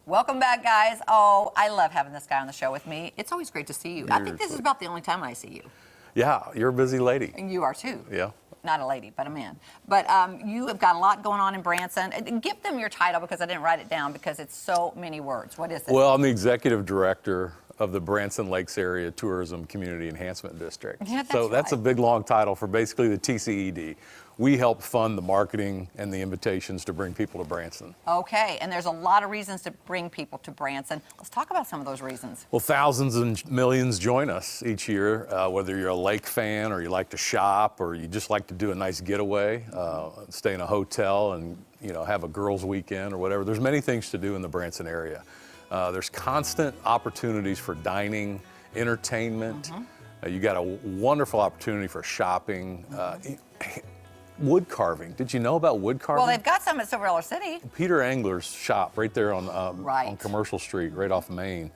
Welcome back, guys. Oh, I love having this guy on the show with me. It's always great to see you. I think this is about the only time I see you. Yeah, you're a busy lady. And you are too. Yeah. Not a lady, but a man. But you have got a lot going on in Branson. Give them your title because I didn't write it down because it's so many words. What is it? Well, I'm the executive director of the Branson Lakes Area Tourism Community Enhancement District. Yeah, that's so that's right. a big, long title for basically the TCED. We help fund the marketing and the invitations to bring people to Branson. Okay, and there's a lot of reasons to bring people to Branson. Let's talk about some of those reasons. Well, thousands and millions join us each year, whether you're a lake fan or you like to shop or you just like to do a nice getaway, stay in a hotel and have a girls' weekend or whatever. There's many things to do in the Branson area. There's constant opportunities for dining, entertainment. You got a wonderful opportunity for shopping. Wood carving. Did you know about wood carving? Well, they've got some at Silver City. Peter Angler's shop right there on Commercial Street, right off Main.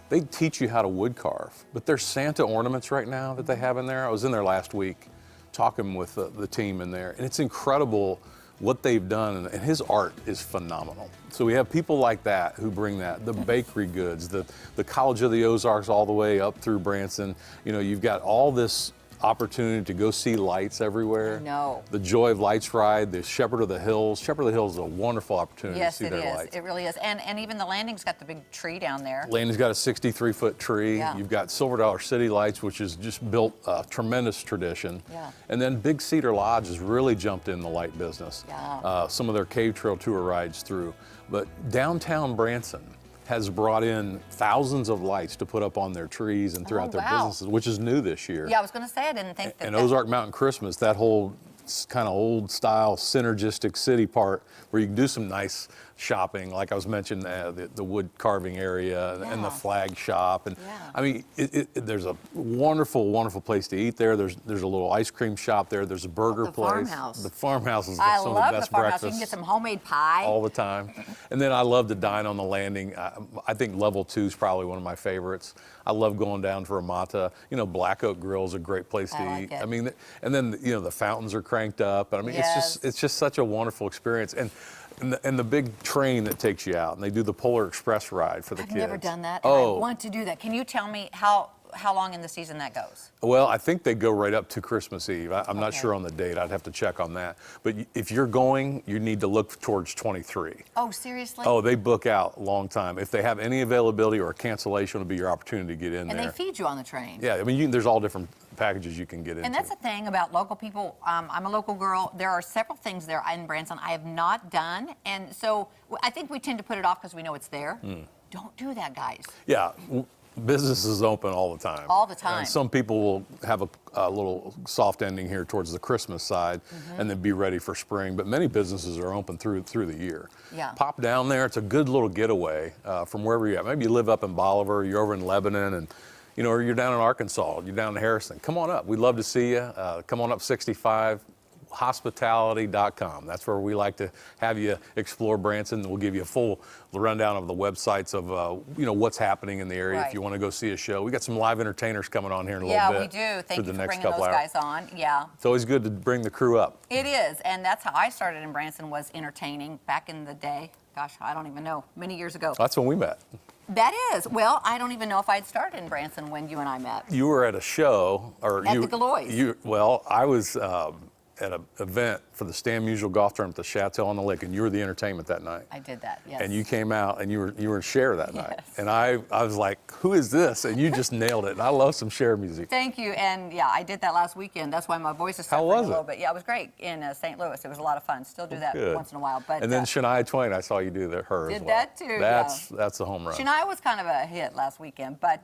They teach you how to wood carve. But there's Santa ornaments right now that they have in there. I was in there last week talking with the team in there, and it's incredible what they've done, and his art is phenomenal. So we have people like that who bring that, the bakery goods, the College of the Ozarks all the way up through Branson. You've got all this opportunity to go see lights everywhere. No. The Joy of Lights ride, the Shepherd of the Hills. Shepherd of the Hills is a wonderful opportunity to see their lights. Yes, it really is. And even the landing's got the big tree down there. Landing's got a 63-foot tree. Yeah. You've got Silver City Lights, which has just built a tremendous tradition. Yeah. And then Big Cedar Lodge has really jumped in the light business. Yeah. Some of their cave trail tour rides through. But downtown Branson has brought in thousands of lights to put up on their trees and throughout their businesses, which is new this year. Yeah, I was going to say I didn't think that. And Ozark Mountain Christmas, that whole kind of old style synergistic city part where you can do some nice shopping, like I was mentioning, the wood carving area and the flag shop. And I mean, there's a wonderful, wonderful place to eat there. There's a little ice cream shop there. There's a burger place. Farmhouse. The farmhouse is I some of love the best the farmhouse. breakfast. You can get some homemade pie. All the time. And then I love to dine on the landing. I think level 2 is probably one of my favorites. I love going down for a mata. Black Oak Grill is a great place to eat. I mean, and then the fountains are cranked up. I mean, it's just such a wonderful experience. And the big train that takes you out, and they do the Polar Express ride for the kids. I've never done that. And I want to do that. Can you tell me how long in the season that goes? Well, I think they go right up to Christmas Eve. I'm not sure on the date. I'd have to check on that. But if you're going, you need to look towards 23. Oh, seriously? Oh, they book out a long time. If they have any availability or a cancellation, it'll be your opportunity to get in there. And they feed you on the train. Yeah, I mean, there's all different packages you can get into. And that's the thing about local people. I'm a local girl. There are several things there in Branson I have not done. And so I think we tend to put it off because we know it's there. Don't do that, guys. Yeah. Business is open all the time. All the time. And some people will have a little soft ending here towards the Christmas side and then be ready for spring. But many businesses are open through the year. Yeah. Pop down there. It's a good little getaway from wherever you're at. Maybe you live up in Bolivar, you're over in Lebanon, and or you're down in Arkansas, you're down in Harrison. Come on up. We'd love to see you. Come on up 65. Hospitality.com. That's where we like to have you explore Branson. We'll give you a full rundown of the websites of what's happening in the area if you want to go see a show. We got some live entertainers coming on here in a little bit. Yeah, we do. Thank you for bringing those guys on. Yeah. It's always good to bring the crew up. It is, and that's how I started in Branson, was entertaining back in the day. Gosh, I don't even know, many years ago. That's when we met. That is. Well, I don't even know if I'd started in Branson when you and I met. You were at a show, or at the Galois. Well, I was at an event for the Stan Musial Golf Tournament at the Chateau on the Lake, and you were the entertainment that night. I did that, yes. And you came out, and you were in Cher that night. And I was like, who is this? And you just nailed it. And I love some Cher music. Thank you. And yeah, I did that last weekend. That's why my voice is suffering a little bit. Yeah, it was great in St. Louis. It was a lot of fun. Still do that once in a while. But and then Shania Twain, I saw you do her as well. Did that too. That's a home run. Shania was kind of a hit last weekend. But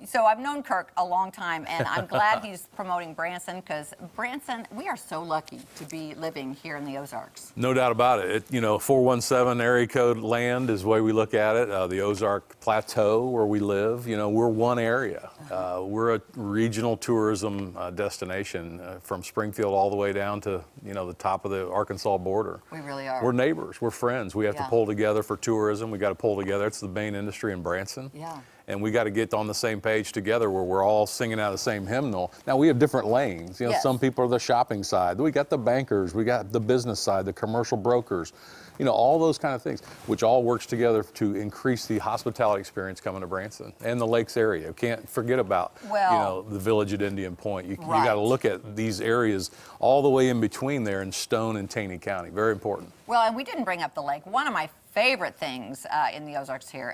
so I've known Kirk a long time, and I'm glad he's promoting Branson, because Branson, we are so lucky to be living here in the Ozarks. No doubt about it. 417 area code land is the way we look at it. The Ozark Plateau, where we live, we're one area. We're a regional tourism destination from Springfield all the way down to, the top of the Arkansas border. We really are. We're neighbors. We're friends. We have to pull together for tourism. We got to pull together. It's the main industry in Branson. Yeah. and we got to get on the same page together where we're all singing out of the same hymnal. Now, we have different lanes. You know, yes. Some people are the shopping side. We got the bankers. We got the business side, the commercial brokers. You know, all those kind of things, which all works together to increase the hospitality experience coming to Branson and the Lakes area. Can't forget about, the village at Indian Point. You got to look at these areas all the way in between there in Stone and Taney County. Very important. Well, and we didn't bring up the lake. One of my favorite things in the Ozarks here,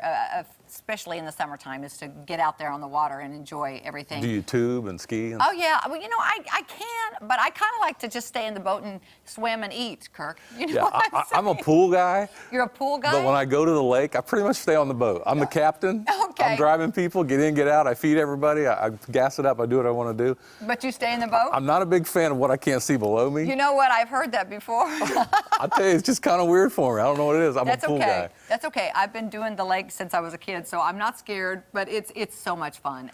especially in the summertime, is to get out there on the water and enjoy everything. Do you tube and ski? Oh, yeah. Well, I can, but I kind of like to just stay in the boat and swim and eat, Kirk. You know what I'm a pool guy. You're a pool guy? But when I go to the lake, I pretty much stay on the boat. I'm the captain. Okay. I'm driving people, get in, get out. I feed everybody. I gas it up. I do what I want to do. But you stay in the boat? I'm not a big fan of what I can't see below me. You know what? I've heard that before. I tell you, it's just kind of weird for me. I don't know what it is. I'm a pool guy. That's okay. I've been doing the lake since I was a kid, so I'm not scared, but it's so much fun.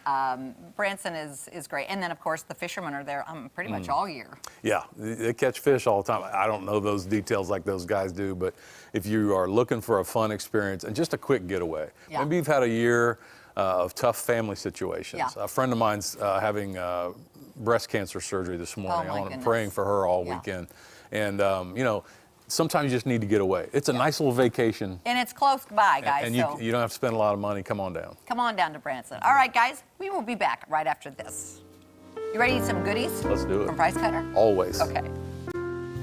Branson is great. And then, of course, the fishermen are there pretty much all year. Yeah, they catch fish all the time. I don't know those details like those guys do, but if you are looking for a fun experience and just a quick getaway, maybe you've had a year of tough family situations. Yeah. A friend of mine's having breast cancer surgery this morning. I'm praying for her all weekend. And, sometimes you just need to get away. It's a nice little vacation. And it's close by, guys. And you don't have to spend a lot of money. Come on down. Come on down to Branson. All right, guys, we will be back right after this. You ready to eat some goodies? Let's do it. From Price Cutter? Always. Okay.